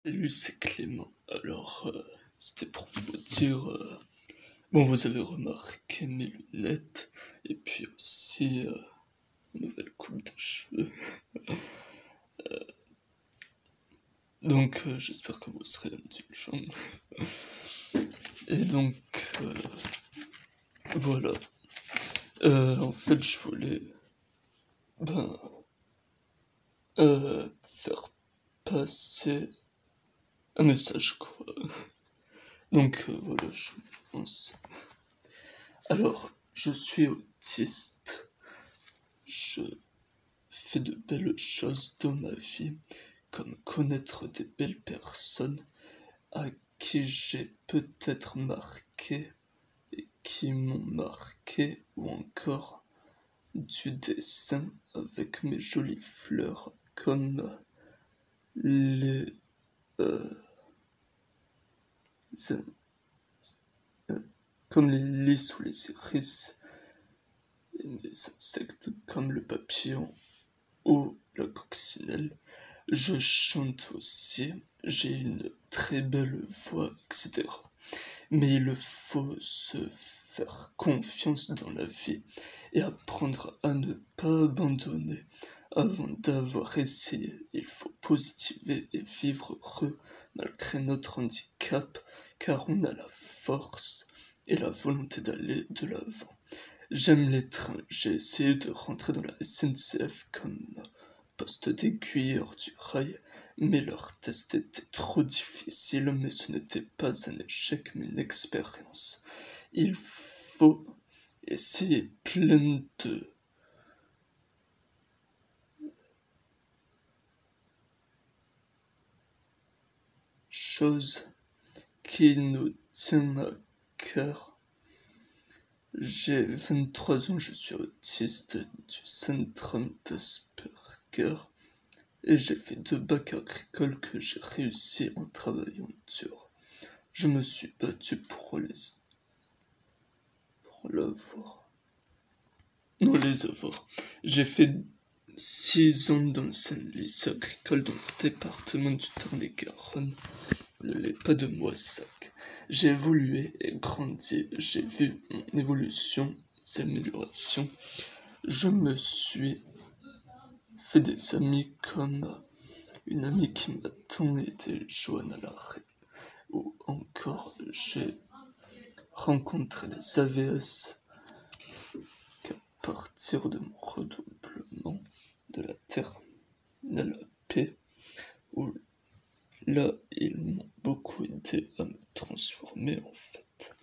Salut, c'est Clément. C'était pour vous dire, bon, vous avez remarqué mes lunettes, et puis aussi ma nouvelle coupe de cheveux. J'espère que vous serez indulgents. Et donc, euh, voilà. En fait, je voulais, ben, faire passer un message, quoi. Voilà, je pense. Alors, je suis autiste. Je fais de belles choses dans ma vie, comme connaître des belles personnes à qui j'ai peut-être marqué et qui m'ont marqué, ou encore du dessin avec mes jolies fleurs comme les, euh, in- euh, comme les lys ou les iris, et les insectes comme le papillon ou la coccinelle. Je chante aussi, j'ai une très belle voix, etc. Mais il faut se faire confiance dans la vie et apprendre à ne pas abandonner avant d'avoir essayé. Il faut positiver et vivre heureux malgré notre handicap, car on a la force et la volonté d'aller de l'avant. J'aime les trains, j'ai essayé de rentrer dans la SNCF comme poste d'aiguilleur du rail, mais leur test était trop difficile, mais ce n'était pas un échec, mais une expérience. Il faut essayer plein de choses qui nous tiennent à cœur. J'ai 23 ans, je suis autiste du syndrome d'Asperger et j'ai fait 2 bacs agricoles que j'ai réussi en travaillant dur. Je me suis battu pour l'avoir. Non, les avoir. J'ai fait 6 ans dans un lycée agricole dans le département du Tarn-et-Garonne, le l'EPA de Moissac. J'ai évolué et grandi, j'ai vu mon évolution, ses améliorations. Je me suis fait des amis comme une amie qui m'a tant aidé, Johanna Larrey, ou encore j'ai rencontré des AVS qu'à partir de mon redoublement de la terminale P, où là ils m'ont beaucoup aidé à me transformer en fait.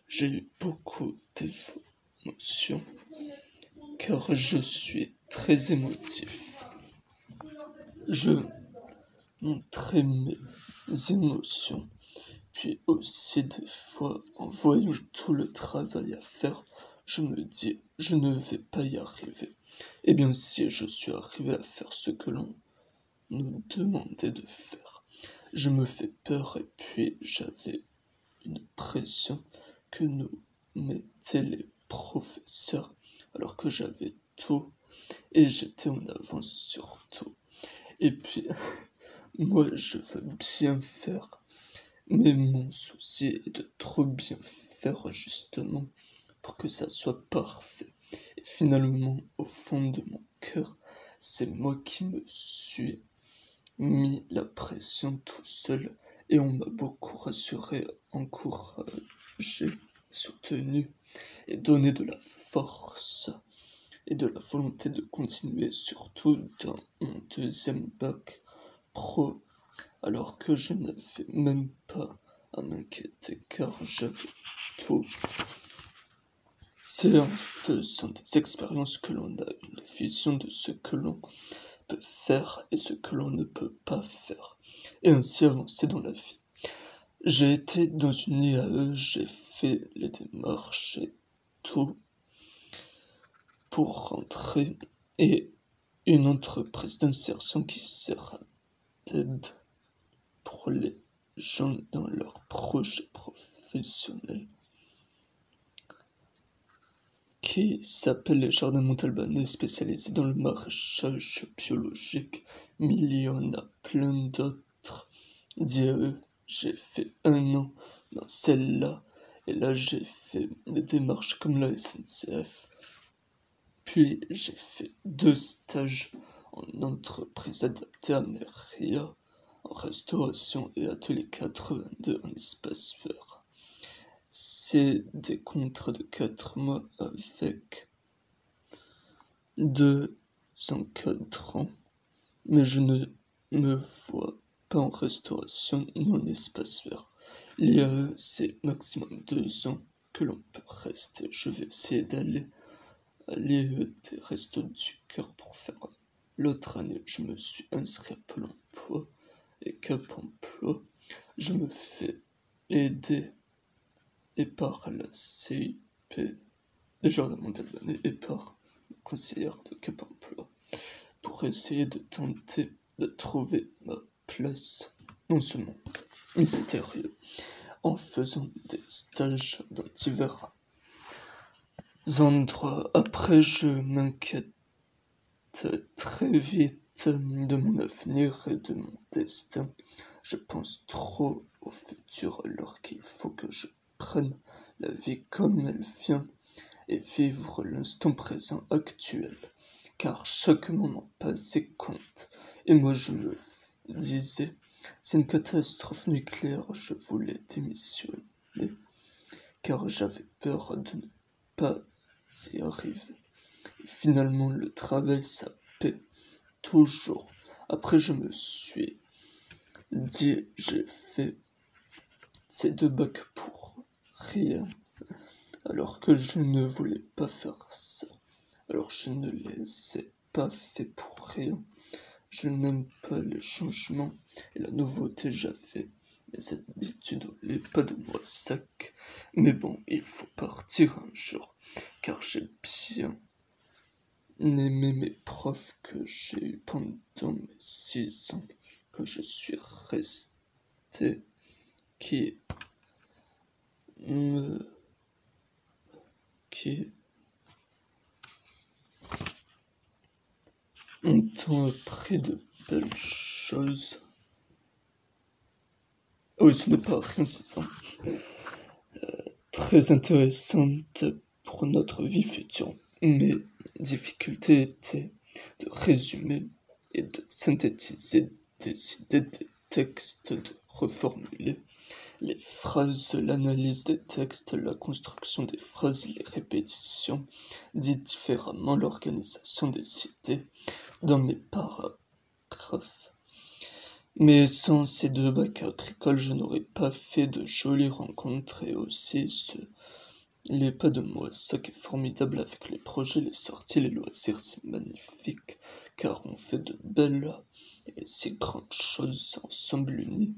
J'ai eu beaucoup d'émotions car je suis très émotif. Je montrais mes émotions, puis aussi des fois en voyant tout le travail à faire, je me dis je ne vais pas y arriver. Eh bien si je suis arrivé à faire ce que l'on nous demandait de faire, je me fais peur et puis j'avais une pression que nous mettaient les professeurs alors que j'avais tout et j'étais en avance sur tout. Et puis, moi, je veux bien faire, mais mon souci est de trop bien faire justement pour que ça soit parfait. Et finalement, au fond de mon cœur, c'est moi qui me suis mis la pression tout seul et on m'a beaucoup rassuré, encouragé, soutenu et donné de la force et de la volonté de continuer, surtout dans mon 2e bac pro, alors que je n'avais même pas à m'inquiéter car j'avais tout. C'est en faisant des expériences que l'on a une vision de ce que l'on peut faire et ce que l'on ne peut pas faire, et ainsi avancer dans la vie. J'ai été dans une IAE, j'ai fait les démarches et tout pour rentrer, et une entreprise d'insertion qui sert d'aide pour les gens dans leurs projets professionnels, qui s'appelle les Jardins Montalbanais, spécialisés dans le maraîchage biologique, mais il y en a plein d'autres DAE, j'ai fait 1 an dans celle-là, et là j'ai fait des démarches comme la SNCF. Puis j'ai fait 2 stages en entreprise adaptée à mes RIA, en restauration et atelier 82 en espace vert. C'est des contrats de 4 mois avec 2 encadrans, mais je ne me vois pas en restauration ni en espace vert. L'IAE, c'est maximum 2 ans que l'on peut rester. Je vais essayer d'aller à l'IAE des Restos du Cœur pour faire. L'autre année, je me suis inscrit à Pôle emploi et Cap emploi. Je me fais aider et par la CIP, déjà dans mon début d'année, et par ma conseillère de Cap emploi pour essayer de tenter de trouver ma place dans ce monde mystérieux en faisant des stages dans divers endroits. Après, je m'inquiète très vite de mon avenir et de mon destin. Je pense trop au futur alors qu'il faut que je prenne la vie comme elle vient et vivre l'instant présent actuel, car chaque moment passé compte. Et moi je me disais, c'est une catastrophe nucléaire, je voulais démissionner, car j'avais peur de ne pas y arriver. Et finalement le travail ça paie toujours. Après je me suis dit, j'ai fait ces 2 bacs pour rien, alors que je ne voulais pas faire ça. Alors je ne les ai pas fait pour rien. Je n'aime pas les changements et la nouveauté. J'avais mes habitudes au lait, pas de Moissac. Mais bon, il faut partir un jour, car j'ai bien aimé mes profs que j'ai eu pendant mes 6 ans, que je suis resté, me qui ont appris de belles choses. Oui, ce n'est pas rien, 6 ans. Très intéressante pour notre vie future. Mes difficultés étaient de résumer et de synthétiser des idées, des textes, de reformuler les phrases, l'analyse des textes, la construction des phrases, les répétitions, dit différemment, l'organisation des idées dans mes paragraphes. Mais sans ces 2 bacs agricoles, je n'aurais pas fait de jolies rencontres et aussi les pas de moi. Ça qui est formidable avec les projets, les sorties, les loisirs, c'est magnifique, car on fait de belles et si grandes choses ensemble unis.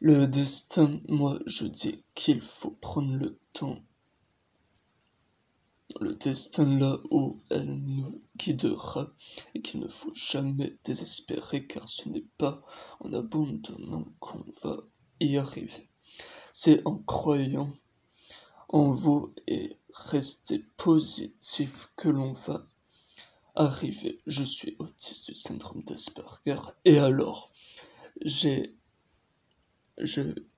Le destin, moi je dis qu'il faut prendre le temps. Le destin là où elle nous guidera et qu'il ne faut jamais désespérer car ce n'est pas en abandonnant qu'on va y arriver. C'est en croyant en vous et rester positif que l'on va arriver. Je suis autiste du syndrome d'Asperger et alors je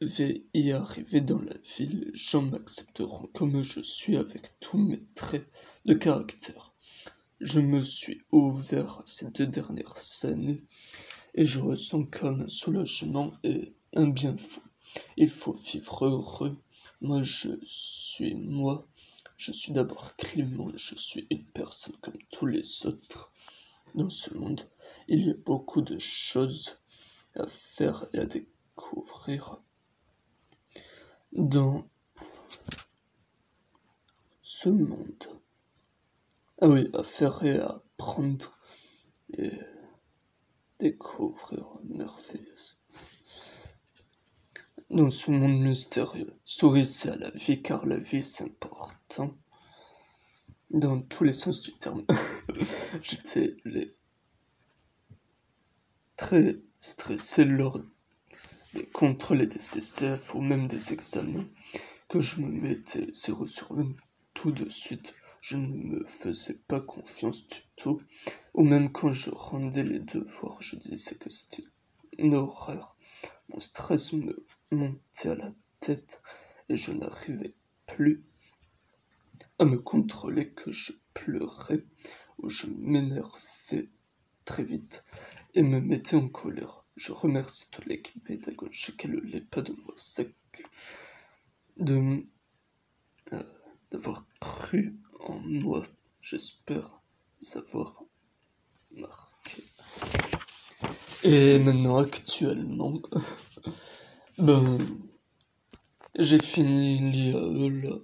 vais y arriver dans la vie, les gens m'accepteront comme je suis avec tous mes traits de caractère. Je me suis ouvert ces 2 dernières années et je ressens comme un soulagement et un bien fou. Il faut vivre heureux. Moi, je suis d'abord Clément et je suis une personne comme tous les autres. Dans ce monde, il y a beaucoup de choses à faire et à découvrir dans ce monde. Ah oui, à faire et à apprendre et découvrir merveilleuse. Dans ce monde mystérieux, sourissez à la vie car la vie c'est important. Dans tous les sens du terme. J'étais très stressé lors des contrôles et des CCF ou même des examens que je me mettais 0 sur 20 tout de suite. Je ne me faisais pas confiance du tout. Ou même quand je rendais les devoirs, je disais que c'était une horreur. Mon stress me montait à la tête et je n'arrivais plus à me contrôler, que je pleurais ou je m'énervais très vite et me mettais en colère. Je remercie toute l'équipe pédagogique et le LEPA de Moissac de d'avoir cru en moi. J'espère vous avoir marqué. Et maintenant, actuellement, ben, j'ai fini l'IAE là.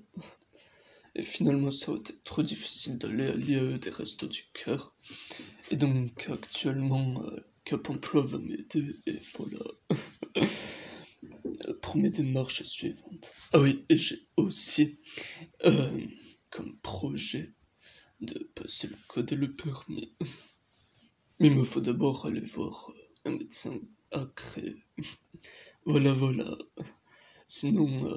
Et finalement, ça a été trop difficile d'aller à l'IAE des Restos du Cœur. Et donc, actuellement, Cap Emploi va m'aider. Et voilà. Pour mes démarches suivantes. Ah oui, et j'ai aussi comme projet de passer le code et le permis. Mais il me faut d'abord aller voir un médecin agréé. Voilà. Sinon,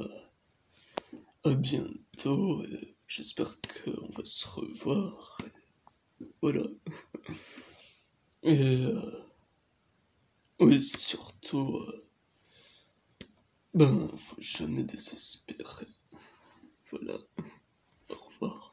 à bientôt. Et j'espère qu'on va se revoir. Et voilà. Et oui, surtout, ben, faut jamais désespérer. Voilà. Au revoir.